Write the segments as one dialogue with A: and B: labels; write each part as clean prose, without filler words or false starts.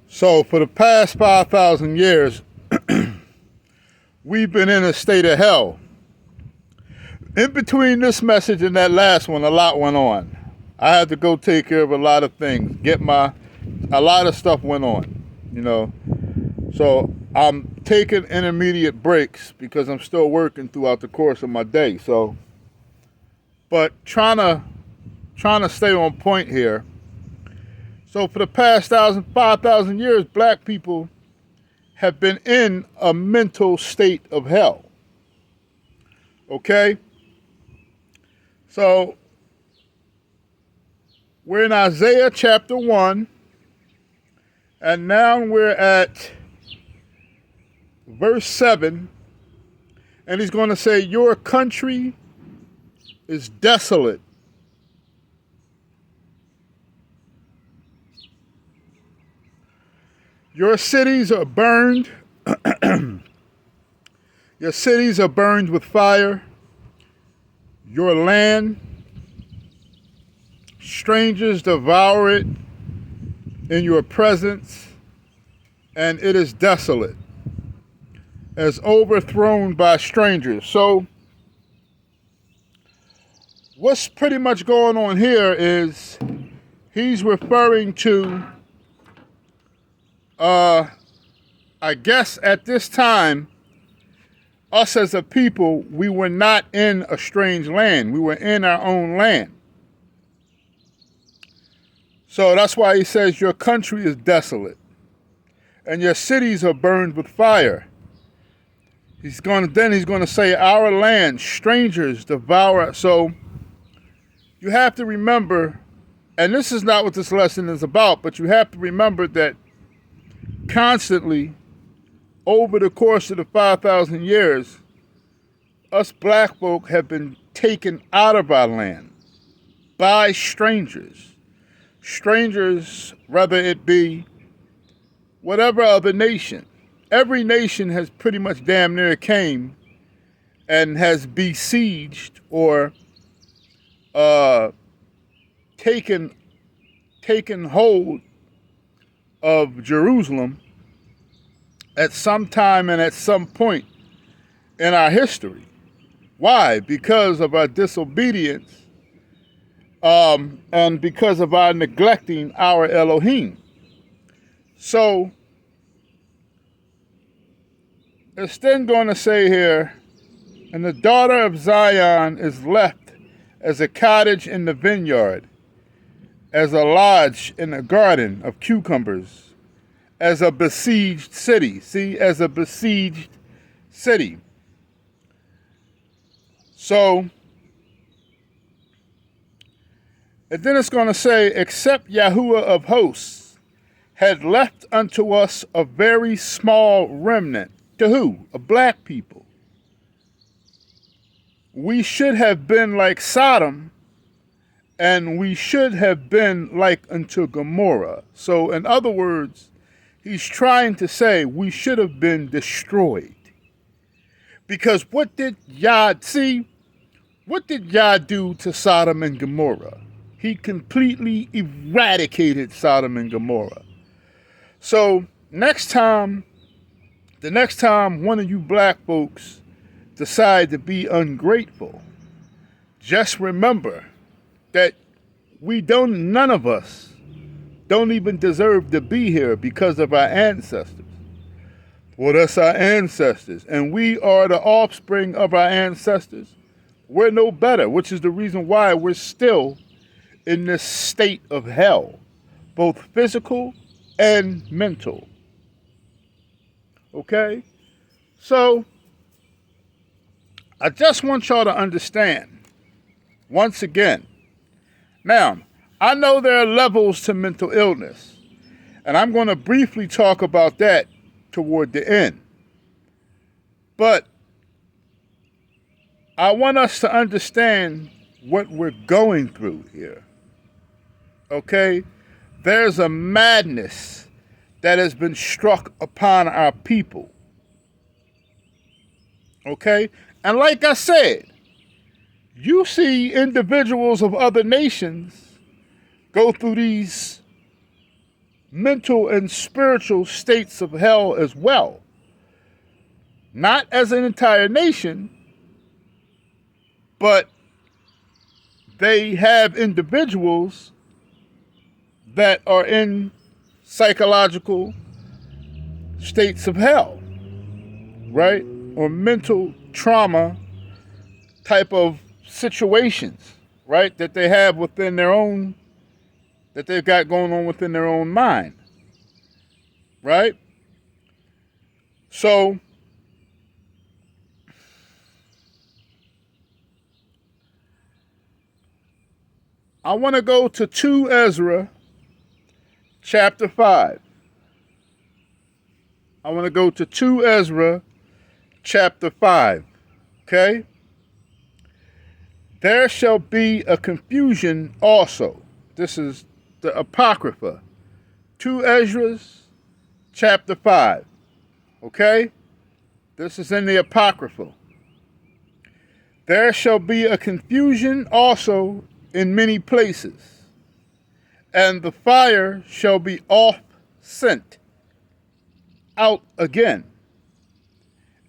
A: So for the past 5,000 years, we've been in a state of hell. In between this message and that last one, a lot went on. I had to go take care of a lot of things. A lot of stuff went on, you know. So I'm taking intermediate breaks because I'm still working throughout the course of my day. But trying to stay on point here. So for the past 5,000 years, black people have been in a mental state of hell. Okay? So we're in Isaiah chapter 1, and now we're at verse 7, and he's going to say, "Your country is desolate. Your cities are burned. Your cities are burned with fire. Your land, strangers devour it in your presence, and it is desolate, as overthrown by strangers." So what's pretty much going on here is he's referring to, I guess at this time, us as a people, we were not in a strange land. We were in our own land. So that's why he says your country is desolate and your cities are burned with fire. He's going to say our land, strangers devour. So you have to remember, and this is not what this lesson is about, but you have to remember that constantly over the course of the 5,000 years, us black folk have been taken out of our land by strangers. Strangers, whether it be whatever other nation. Every nation has pretty much damn near came and has besieged or taken hold of Jerusalem at some time and at some point in our history. Why? Because of our disobedience and because of our neglecting our Elohim. So it's then going to say here, "And the daughter of Zion is left as a cottage in the vineyard, as a lodge in a garden of cucumbers, as a besieged city." See, as a besieged city. So, and then it's going to say, "Except Yahuwah of hosts had left unto us a very small remnant." To who? A black people. "We should have been like Sodom, and we should have been like unto Gomorrah." So in other words, he's trying to say we should have been destroyed. Because what did Yah do to Sodom and Gomorrah? He completely eradicated Sodom and Gomorrah. So the next time one of you black folks decide to be ungrateful, just remember that none of us don't even deserve to be here because of our ancestors. Well, that's our ancestors, and we are the offspring of our ancestors. We're no better, which is the reason why we're still in this state of hell, both physical and mental. Okay? So, I just want y'all to understand, once again, now, I know there are levels to mental illness, and I'm going to briefly talk about that toward the end. But I want us to understand what we're going through here. Okay? There's a madness that has been struck upon our people. Okay? And like I said, you see individuals of other nations go through these mental and spiritual states of hell as well. Not as an entire nation, but they have individuals that are in psychological states of hell, right? Or mental trauma type of situations, right? That they have within their own, that they've got going on within their own mind, right? So, I want to go to 2 Ezra chapter 5. I want to go to 2 Ezra chapter 5. Okay? There shall be a confusion also. This is the Apocrypha. 2 Ezra chapter 5. Okay? This is in the Apocrypha. There shall be a confusion also in many places, and the fire shall be oft sent out again,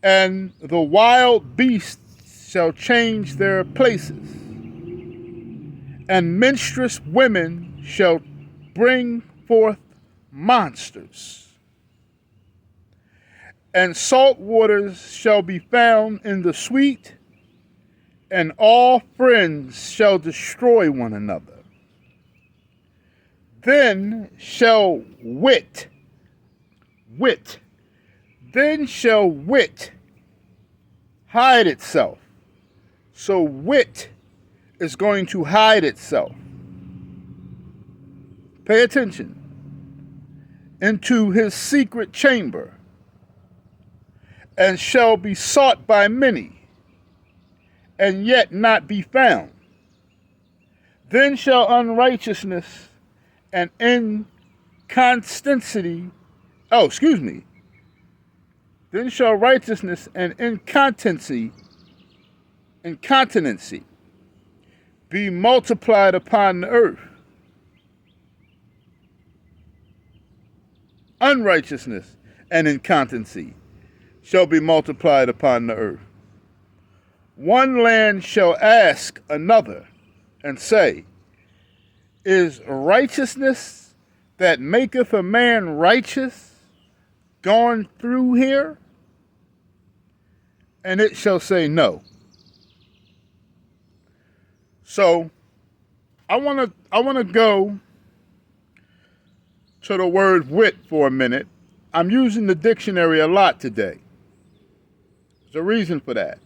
A: and the wild beasts shall change their places, and menstruous women shall bring forth monsters, and salt waters shall be found in the sweet, and all friends shall destroy one another. Then shall wit, then shall wit hide itself. So wit is going to hide itself. Pay attention. Into his secret chamber, and shall be sought by many, and yet not be found. Then shall unrighteousness and inconstancy, then shall righteousness and incontinency be multiplied upon the earth. Unrighteousness and incontinency shall be multiplied upon the earth. One land shall ask another and say, is righteousness that maketh a man righteous gone through here? And it shall say no. So I want to go to the word wit for a minute. I'm using the dictionary a lot today. There's a reason for that.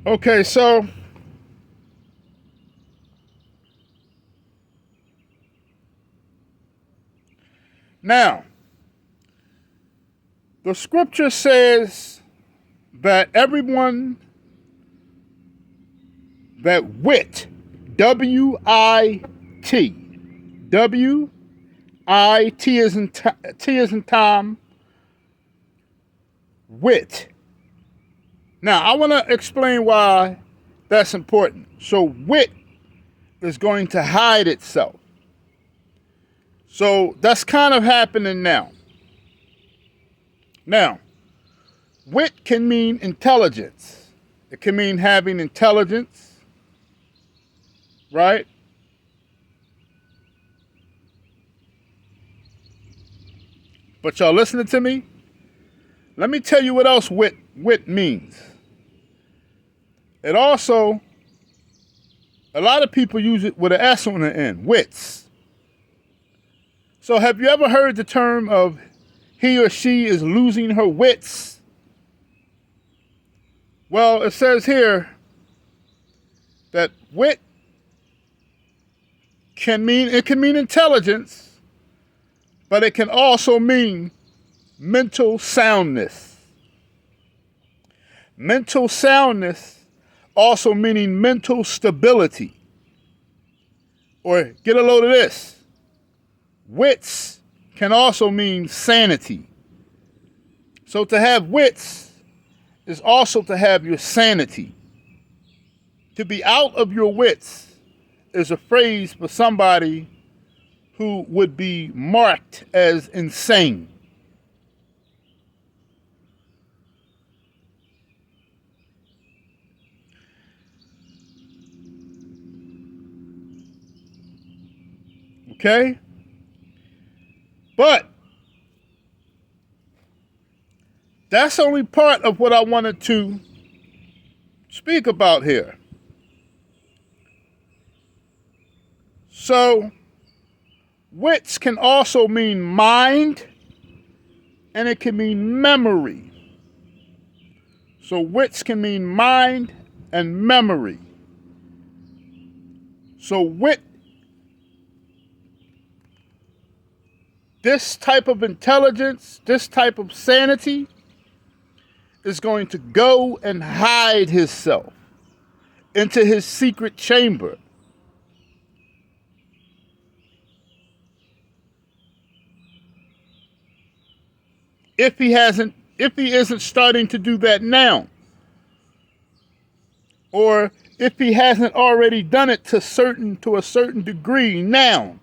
A: Okay, so now the scripture says that everyone that wit, W-I-T, W-I-T is in Tom, wit. Now, I want to explain why that's important. So, wit is going to hide itself. So, that's kind of happening now. Now, wit can mean intelligence. It can mean having intelligence, right? But y'all listening to me? Let me tell you what else wit means. It also, a lot of people use it with an S on the end, wits. So have you ever heard the term of he or she is losing her wits? Well, it says here that wit can mean intelligence, but it can also mean mental soundness. Mental soundness also meaning mental stability. Or get a load of this. Wits can also mean sanity. So to have wits is also to have your sanity. To be out of your wits is a phrase for somebody who would be marked as insane. Okay? But that's only part of what I wanted to speak about here. So, wits can also mean mind, and it can mean memory. So, wits can mean mind and memory. So, wit, this type of intelligence, this type of sanity, is going to go and hide himself into his secret chamber. If he isn't starting to do that now, or if he hasn't already done it to a certain degree now.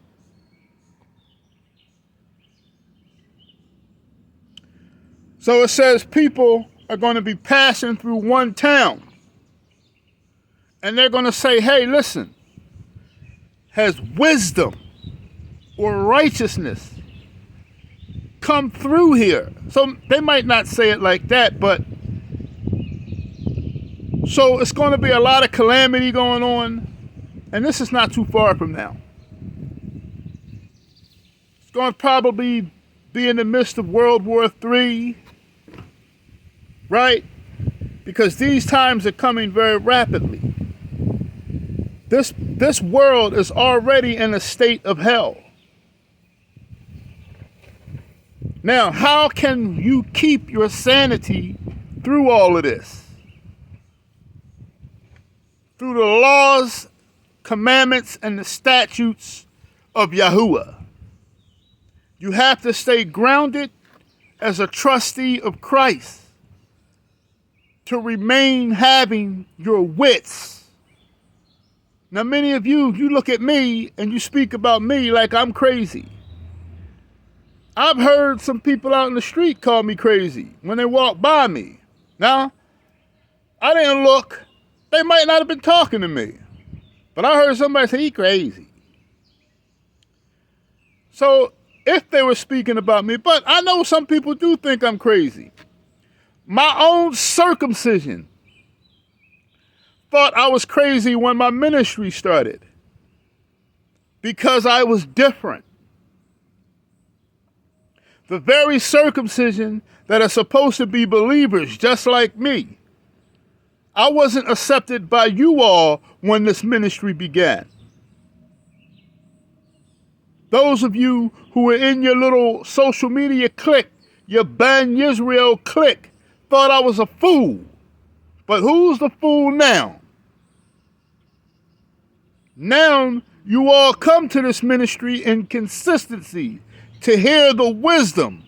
A: So it says people are going to be passing through one town, and they're going to say, hey, listen, has wisdom or righteousness come through here? So they might not say it like that, but so it's going to be a lot of calamity going on, and this is not too far from now. It's going to probably be in the midst of World War III, right? Because these times are coming very rapidly. This world is already in a state of hell. Now, how can you keep your sanity through all of this? Through the laws, commandments, and the statutes of Yahuwah. You have to stay grounded as a trustee of Christ to remain having your wits. Now, many of you look at me and you speak about me like I'm crazy. I've heard some people out in the street call me crazy when they walk by me. Now, I didn't look. They might not have been talking to me. But I heard somebody say, he crazy. So, if they were speaking about me, but I know some people do think I'm crazy. My own circumcision thought I was crazy when my ministry started because I was different. The very circumcision that are supposed to be believers just like me. I wasn't accepted by you all when this ministry began. Those of you who were in your little social media clique, your Ban Yisrael clique, thought I was a fool. But who's the fool now? Now you all come to this ministry in consistency to hear the wisdom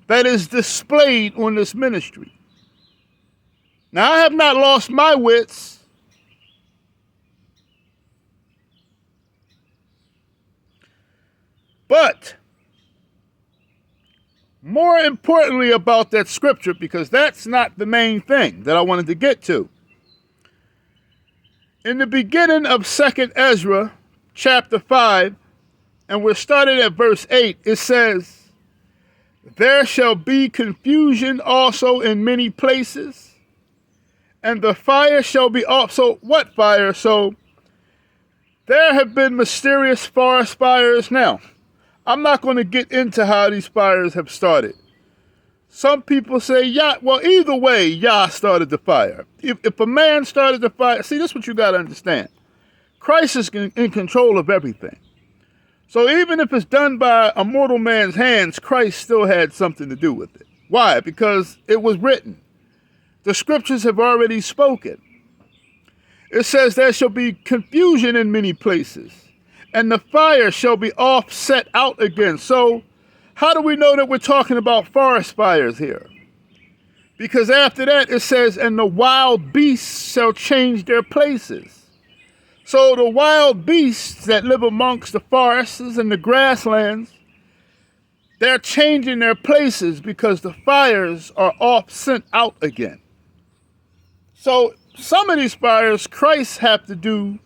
A: that is displayed on this ministry. Now, I have not lost my wits. But more importantly about that scripture, because that's not the main thing that I wanted to get to. In the beginning of 2nd Ezra, chapter 5, and we're starting at verse 8, it says, there shall be confusion also in many places, and the fire shall be also, what fire? So there have been mysterious forest fires. Now, I'm not going to get into how these fires have started. Some people say Yah. Well, either way, Yah started the fire. If a man started the fire, see, this is what you got to understand. Christ is in control of everything. So even if it's done by a mortal man's hands, Christ still had something to do with it. Why? Because it was written. The scriptures have already spoken. It says there shall be confusion in many places, and the fire shall be offset out again. So how do we know that we're talking about forest fires here? Because after that it says, and the wild beasts shall change their places. So the wild beasts that live amongst the forests and the grasslands, they're changing their places because the fires are off sent out again. So some of these fires Christ has to do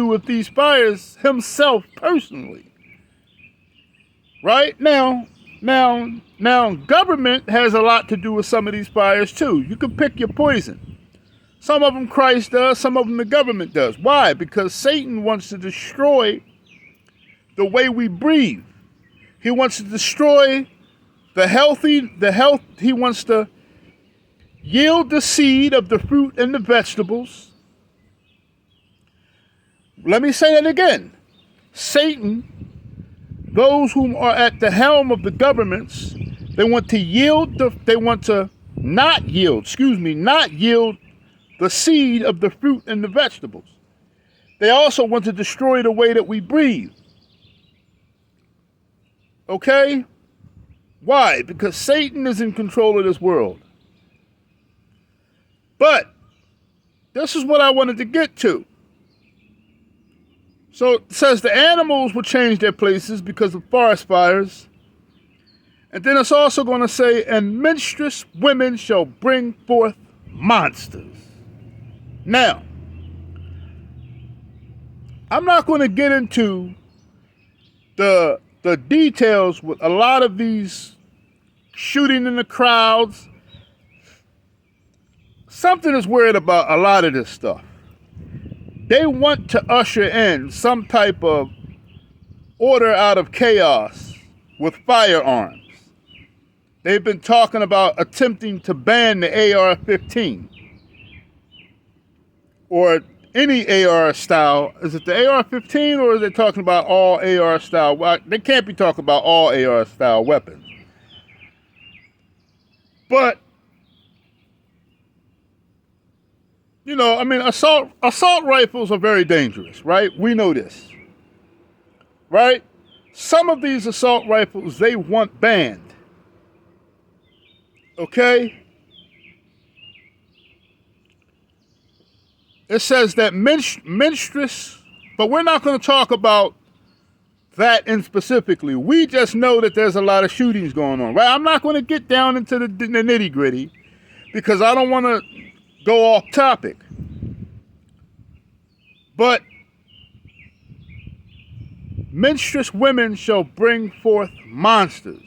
A: with these fires himself personally. Right? Now government has a lot to do with some of these fires too. You can pick your poison. Some of them Christ does, some of them the government does. Why? Because Satan wants to destroy the way we breathe. He wants to destroy the health. He wants to yield the seed of the fruit and the vegetables. Let me say that again. Satan, those whom are at the helm of the governments, they want to not yield the seed of the fruit and the vegetables. They also want to destroy the way that we breathe. Okay? Why? Because Satan is in control of this world. But this is what I wanted to get to. So it says the animals will change their places because of forest fires. And then it's also going to say, and menstruous women shall bring forth monsters. Now, I'm not going to get into the details with a lot of these shooting in the crowds. Something is weird about a lot of this stuff. They want to usher in some type of order out of chaos with firearms. They've been talking about attempting to ban the AR-15 or any AR style. Is it the AR-15 or is they talking about all AR style? Well, they can't be talking about all AR style weapons. But, you know, I mean, assault rifles are very dangerous, right? We know this, right? Some of these assault rifles, they want banned. Okay? It says that menstruous, but we're not going to talk about that in specifically. We just know that there's a lot of shootings going on, right? I'm not going to get down into the nitty gritty because I don't want to go off topic. But menstruous women shall bring forth monsters.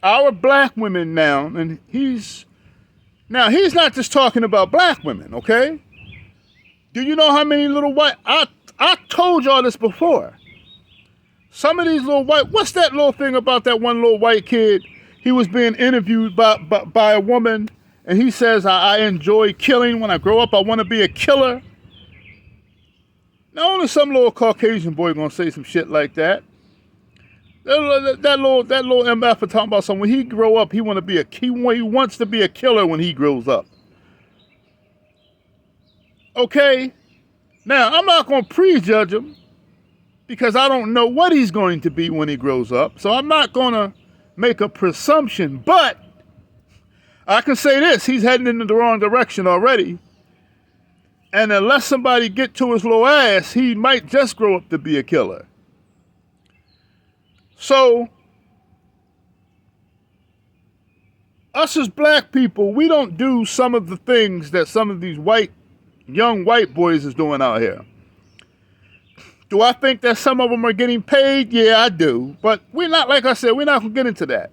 A: Our black women now, and he's not just talking about black women, okay? Do you know how many little white, I told y'all this before. Some of these little white, what's that little thing about that one little white kid? He was being interviewed by a woman, and he says, I enjoy killing. When I grow up, I want to be a killer. Now, only some little Caucasian boy gonna say some shit like that. That little MF talking about something. When he grow up, he wants to be a killer when he grows up. Okay? Now, I'm not going to prejudge him because I don't know what he's going to be when he grows up. So I'm not going to make a presumption. But I can say this. He's heading in the wrong direction already. And unless somebody get to his little ass, he might just grow up to be a killer. So, us as black people, we don't do some of the things that some of these young white boys is doing out here. Do I think that some of them are getting paid? Yeah, I do. But we're not, like I said, we're not going to get into that.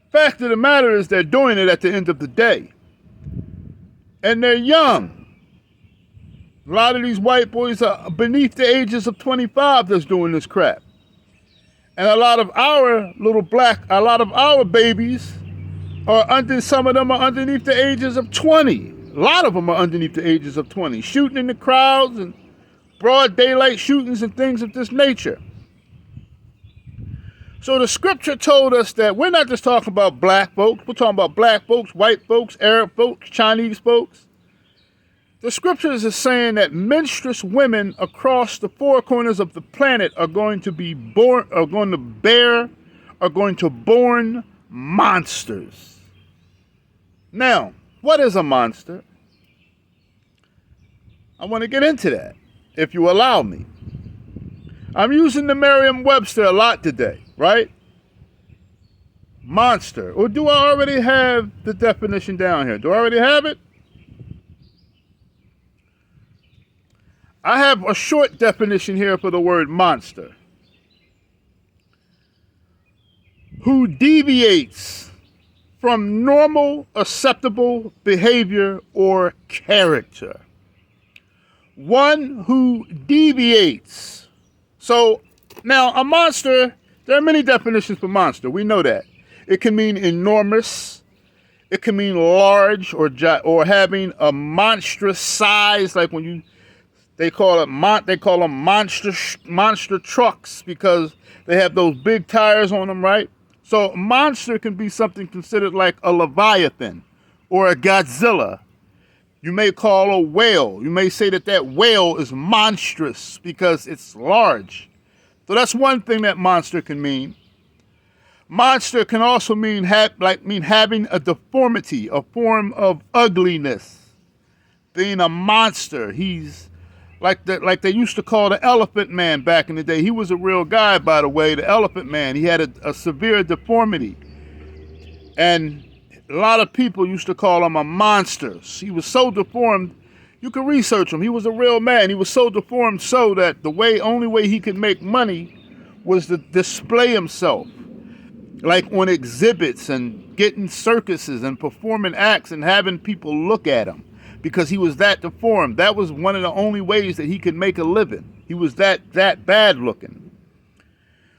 A: Fact of the matter is they're doing it at the end of the day. And they're young. A lot of these white boys are beneath the ages of 25 that's doing this crap. And a lot of our babies some of them are underneath the ages of 20. A lot of them are underneath the ages of 20, shooting in the crowds and broad daylight shootings and things of this nature. So the scripture told us that we're not just talking about black folks. We're talking about black folks, white folks, Arab folks, Chinese folks. The scriptures is saying that menstruous women across the four corners of the planet are going to born monsters. Now, what is a monster? I want to get into that, if you allow me. I'm using the Merriam-Webster a lot today, right? Monster. Or do I already have the definition down here? Do I already have it? I have a short definition here for the word monster. Who deviates from normal, acceptable behavior or character. One who deviates. So now a monster, there are many definitions for monster. We know that. It can mean enormous. It can mean large or having a monstrous size, like when they call them monster trucks because they have those big tires on them, right? So a monster can be something considered like a Leviathan or a Godzilla. You may call a whale. You may say that whale is monstrous because it's large. So that's one thing that monster can mean. Monster can also mean having a deformity, a form of ugliness. Being a monster. He's like they used to call the Elephant Man back in the day. He was a real guy, by the way, the Elephant Man. He had a severe deformity. And a lot of people used to call him a monster. He was so deformed, you can research him. He was a real man. He was so deformed so that the only way he could make money was to display himself. Like on exhibits and getting circuses and performing acts and having people look at him. Because he was that deformed. That was one of the only ways that he could make a living. He was that bad looking.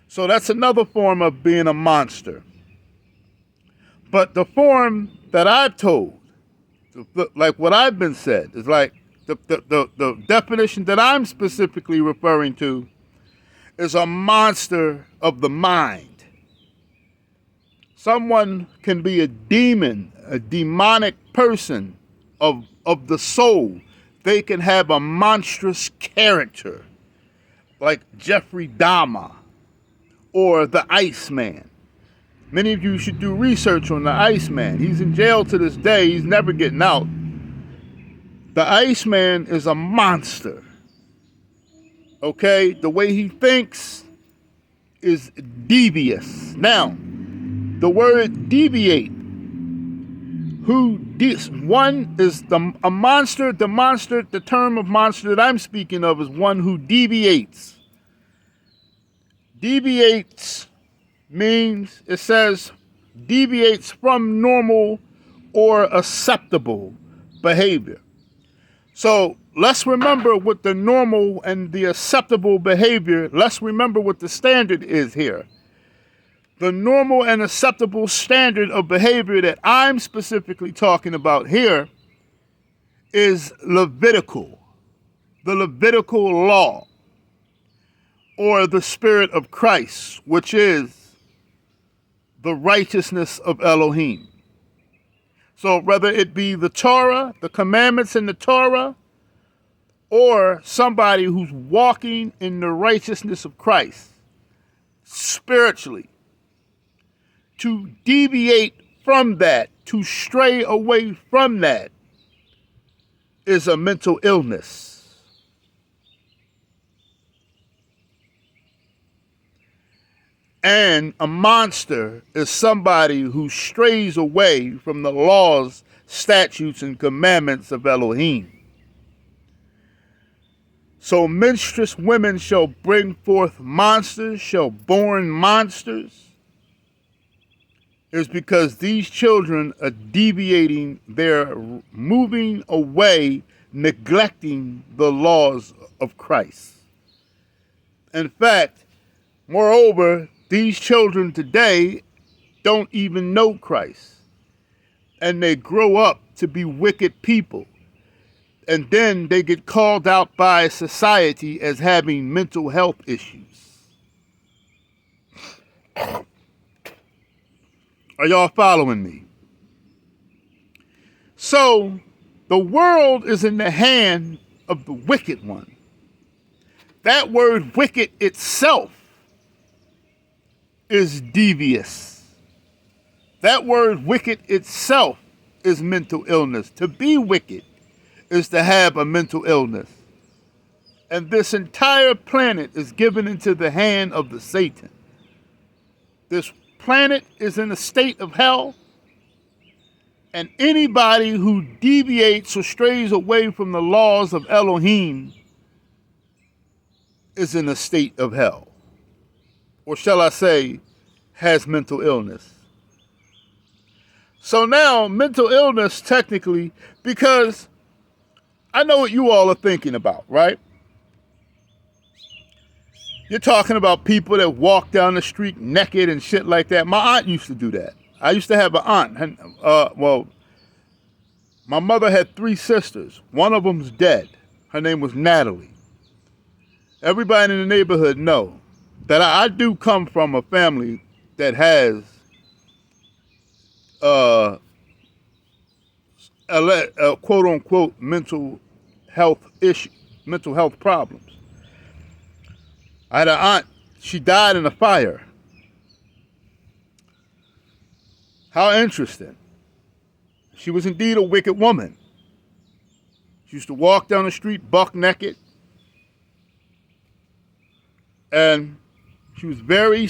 A: So that's another form of being a monster. But the form that I've told, like what I've been said, is like the definition that I'm specifically referring to is a monster of the mind. Someone can be a demon, a demonic person of the soul. They can have a monstrous character like Jeffrey Dahmer or the Iceman. Many of you should do research on the Iceman. He's in jail to this day. He's never getting out. The Iceman is a monster. Okay? The way he thinks is devious. Now, the word deviate. One is a monster. The term of monster that I'm speaking of is one who deviates. Deviates means, it says, deviates from normal or acceptable behavior. So let's remember what the normal and the acceptable behavior, let's remember what the standard is here. The normal and acceptable standard of behavior that I'm specifically talking about here is Levitical, the Levitical law, or the Spirit of Christ, which is the righteousness of Elohim. So whether it be the Torah, the commandments in the Torah, or somebody who's walking in the righteousness of Christ, spiritually, to deviate from that, to stray away from that, is a mental illness. And a monster is somebody who strays away from the laws, statutes, and commandments of Elohim. So menstruous women shall bring forth monsters, shall born monsters, is because these children are deviating, they're moving away, neglecting the laws of Christ. In fact, moreover, these children today don't even know Christ. and they grow up to be wicked people. And then they get called out by society as having mental health issues. Are y'all following me? So the world is in the hand of the wicked one. That word wicked itself is devious. That word wicked itself is mental illness. To be wicked is to have a mental illness. And this entire planet is given into the hand of the Satan. This planet is in a state of hell, and anybody who deviates or strays away from the laws of Elohim is in a state of hell. Or shall I say, has mental illness. So now, mental illness technically, because I know what you all are thinking about, right? You're talking about people that walk down the street naked and shit like that. My aunt used to do that. I used to have an aunt. And, my mother had 3 sisters. One of them's dead. Her name was Natalie. Everybody in the neighborhood know that I do come from a family that has a quote unquote mental health issue, mental health problems. I had an aunt, she died in a fire. How interesting. She was indeed a wicked woman. She used to walk down the street buck naked. And she was very